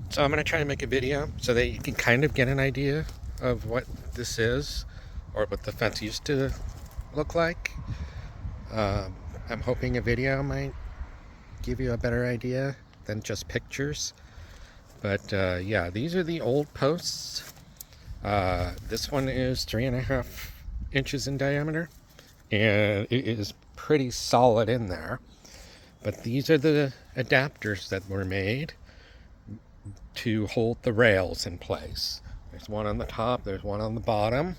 So I'm going to try to make a video so that you can kind of get an idea of what this is or what the fence used to look like. Um, I'm hoping a video might give you a better idea than just pictures. But yeah, these are the old posts. This one is 3.5 inches in diameter, and it is pretty solid in there. But these are the adapters that were made to hold the rails in place. There's one on the top, there's one on the bottom.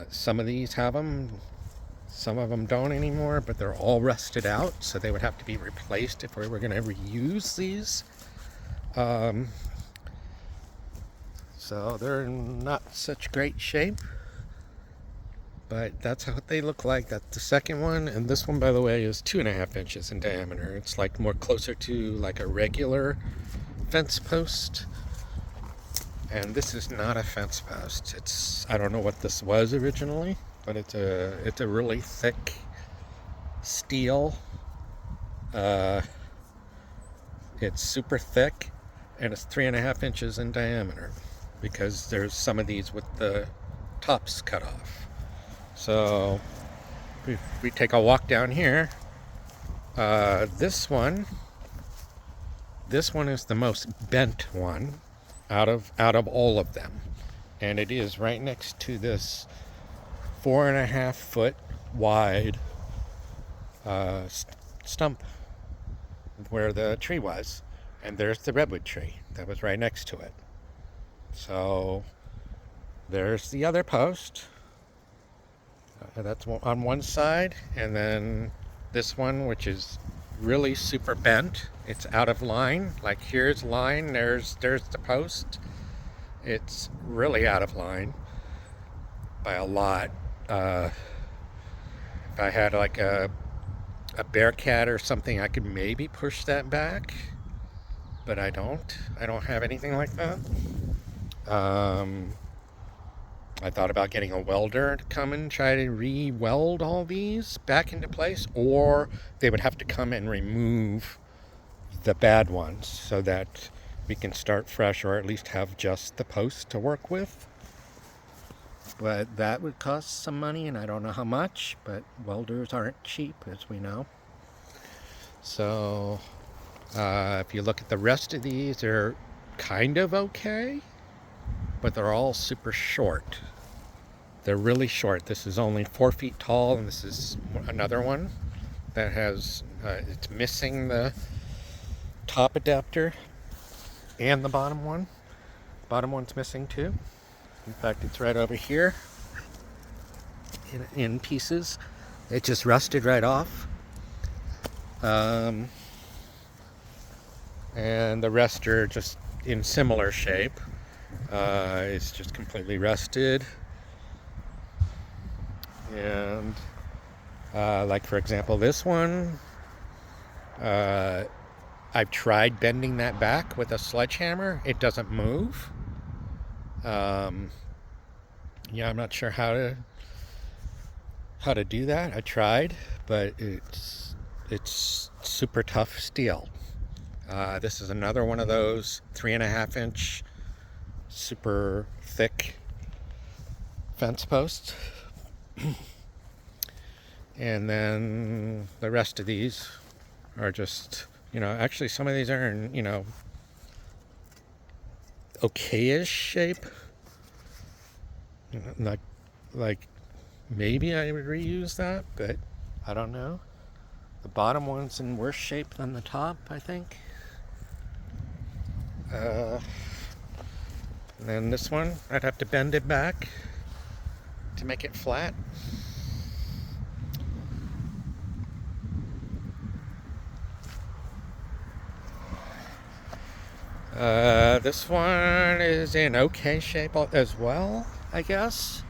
Some of these have them, some of them don't anymore, but they're all rusted out, so they would have to be replaced if we were going to reuse these. So they're in not such great shape, but that's what they look like. That's the second one, and this one, by the way, is 2.5 inches in diameter. It's like more closer to like a regular fence post. And this is not a fence post. I don't know what this was originally, but it's a really thick steel. It's super thick, and it's 3.5 inches in diameter because there's some of these with the tops cut off. So if we take a walk down here, this one is the most bent one out of all of them, and it is right next to this 4.5 foot wide stump where the tree was, and there's the redwood tree that was right next to it. So there's the other post. That's on one side, and then this one, which is really super bent. It's out of line. Like here's line, there's the post. It's really out of line by a lot. If I had like a Bearcat or something, I could maybe push that back, but I don't. I don't have anything like that. I thought about getting a welder to come and try to re-weld all these back into place, or they would have to come and remove the bad ones so that we can start fresh, or at least have just the post to work with. But that would cost some money, and I don't know how much, but welders aren't cheap, as we know. So if you look at the rest of these, they're kind of okay, but they're all super short. They're really short. This is only 4 feet tall, and this is another one that has, it's missing the top adapter and the bottom one. Bottom one's missing too. In fact, it's right over here in pieces. It just rusted right off. And the rest are just in similar shape. It's just completely rusted. And like for example, this one, I've tried bending that back with a sledgehammer. It doesn't move. Yeah, I'm not sure how to do that. I tried, but it's super tough steel. This is another one of those 3.5 inch super thick fence posts. And then the rest of these are just, actually some of these are in, okayish shape. Like maybe I would reuse that, but I don't know. The bottom one's in worse shape than the top, I think. And then this one, I'd have to bend it back to make it flat. This one is in okay shape as well, I guess.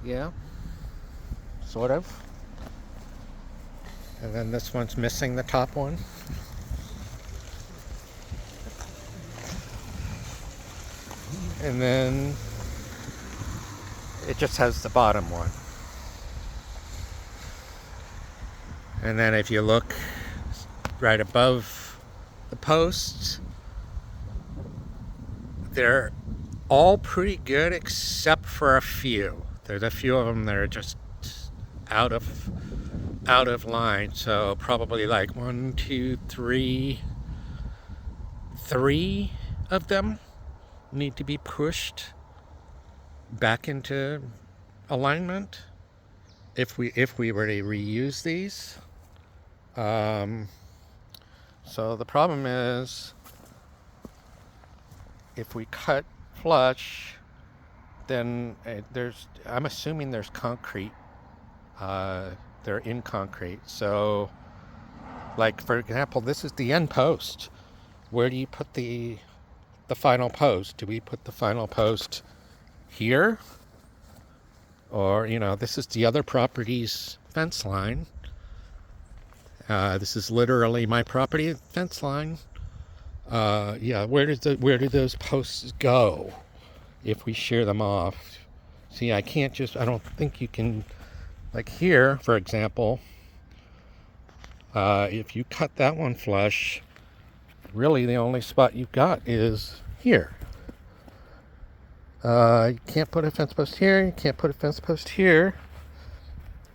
Yeah, sort of. And then this one's missing the top one. And then it just has the bottom one. And then if you look right above the posts, they're all pretty good except for a few. There's a few of them that are just out of line. So probably like 1, 2, 3 of them need to be pushed back into alignment if we were to reuse these. So the problem is, if we cut flush, then I'm assuming there's concrete. They're in concrete. So, like for example, this is the end post. Where do you put the final post? Do we put the final post here? Or, this is the other property's fence line. This is literally my property fence line. Yeah, where do those posts go if we shear them off? See, I don't think you can, like here, for example, if you cut that one flush, really the only spot you've got is here. You can't put a fence post here, you can't put a fence post here,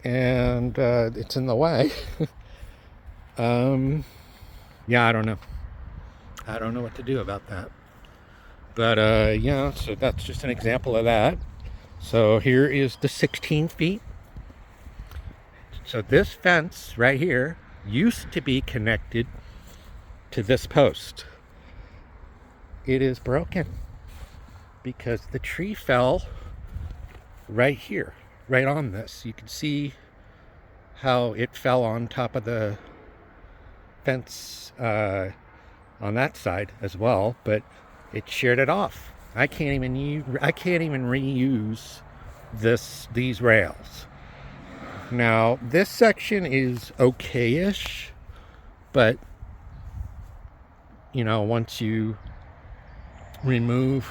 and it's in the way. Yeah, I don't know. I don't know what to do about that. But, yeah, so that's just an example of that. So here is the 16 feet. So this fence right here used to be connected to this post. It is broken because the tree fell right here, right on this. You can see how it fell on top of the fence on that side as well, but it sheared it off. I can't even reuse these rails. Now this section is okay-ish, but once you remove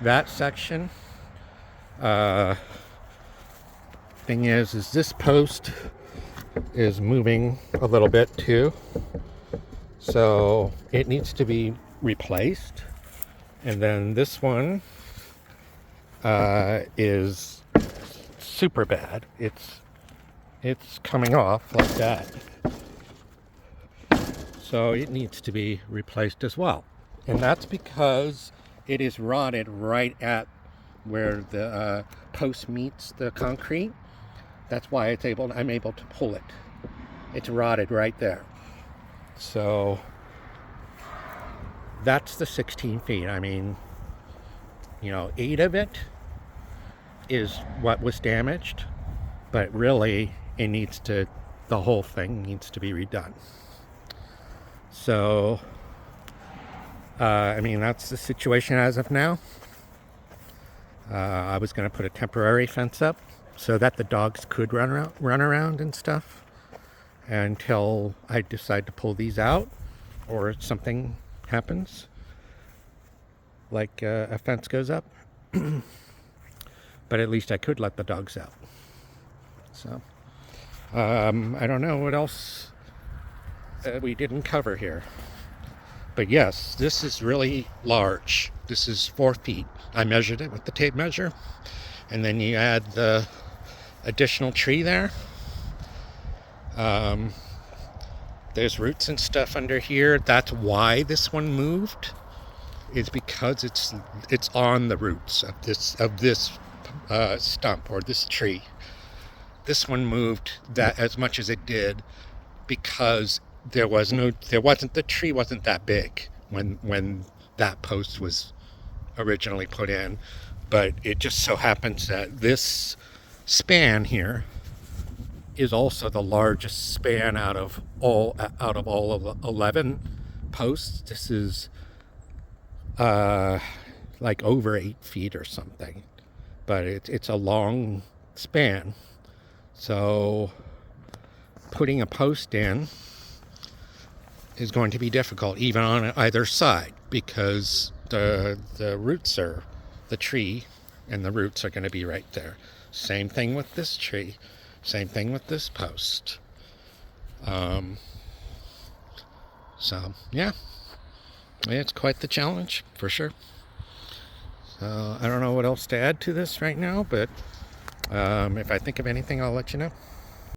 that section, thing is this post is moving a little bit too, so it needs to be replaced. And then this one is super bad. It's coming off like that, so it needs to be replaced as well. And that's because it is rotted right at where the post meets the concrete. That's why I'm able to pull it. It's rotted right there. So that's the 16 feet. I mean, 8 of it is what was damaged, but really the whole thing needs to be redone. So, that's the situation as of now. I was going to put a temporary fence up so that the dogs could run around and stuff until I decide to pull these out or something happens, like a fence goes up. But at least I could let the dogs out. So, I don't know what else we didn't cover here. But yes, this is really large. This is 4 feet. I measured it with the tape measure. And then you add the additional tree there. There's roots and stuff under here. That's why this one moved. Is because it's on the roots of this stump or this tree. This one moved that as much as it did because the tree wasn't that big when that post was originally put in, but it just so happens that this span here is also the largest span out of all of the 11 posts. This is like over 8 feet or something, but it's a long span. So putting a post in is going to be difficult, even on either side, because the roots are the tree and the roots are going to be right there. Same thing with this tree, same thing with this post. Um, so, yeah, it's quite the challenge for sure. So, I don't know what else to add to this right now, but if I think of anything, I'll let you know.